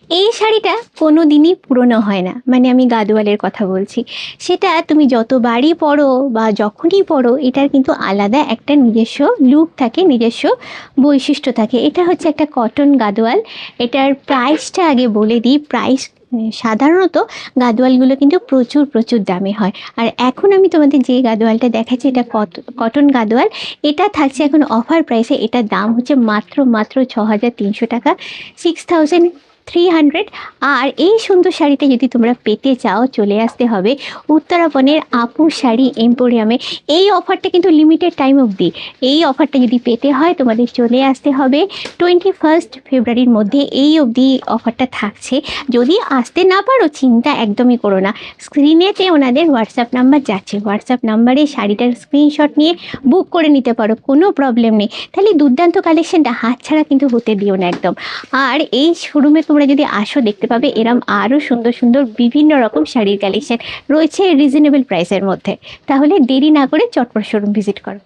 এই শাড়িটা কোনো দিনই পুরনো হয় না, মানে আমি গাদোয়ালের কথা বলছি। সেটা তুমি যতবারই পরো বা যখনই পরো, এটার কিন্তু আলাদা একটা নিজস্ব লুক থাকে, নিজস্ব বৈশিষ্ট্য থাকে। এটা হচ্ছে একটা কটন গাদোয়াল। এটার প্রাইসটা আগে বলে দিই। প্রাইস সাধারণত গাদোয়ালগুলো কিন্তু প্রচুর প্রচুর দামে হয়। আর এখন আমি তোমাদের যে গাদোয়ালটা দেখাচ্ছি, এটা কটন গাদোয়াল। এটা থাকছে এখন অফার প্রাইসে। এটার দাম হচ্ছে মাত্র মাত্র 6300 টাকা, 6300। আর এই সুন্দর শাড়িটা যদি তোমরা পেতে চাও, চলে আসতে হবে উত্তরাপনের আপুর শাড়ি এম্পোরিয়ামে। এই অফারটা কিন্তু লিমিটেড টাইম অবধি। এই অফারটা যদি পেতে হয় তোমাদের চলে আসতে হবে 21 ফেব্রুয়ারির মধ্যে। এই অবধি অফারটা থাকছে। যদি আসতে না পারো, চিন্তা একদমই করো না। স্ক্রিনেতে ওনাদের হোয়াটসঅ্যাপ নাম্বার যাচ্ছে, হোয়াটসঅ্যাপ নাম্বারে শাড়িটার স্ক্রিনশট নিয়ে বুক করে নিতে পারো, কোনো প্রবলেম নেই। তাহলে দুর্দান্ত কালেকশনটা হাতছাড়া কিন্তু হতে দিও না একদম। আর এই শোরুমে তোমরা যদি আসো, দেখতে পাবে এরম আরও সুন্দর সুন্দর বিভিন্ন রকম শাড়ির কালেকশন রয়েছে রিজনেবল প্রাইসের মধ্যে। তাহলে দেরি না করে চটপট শোরুম ভিজিট করো।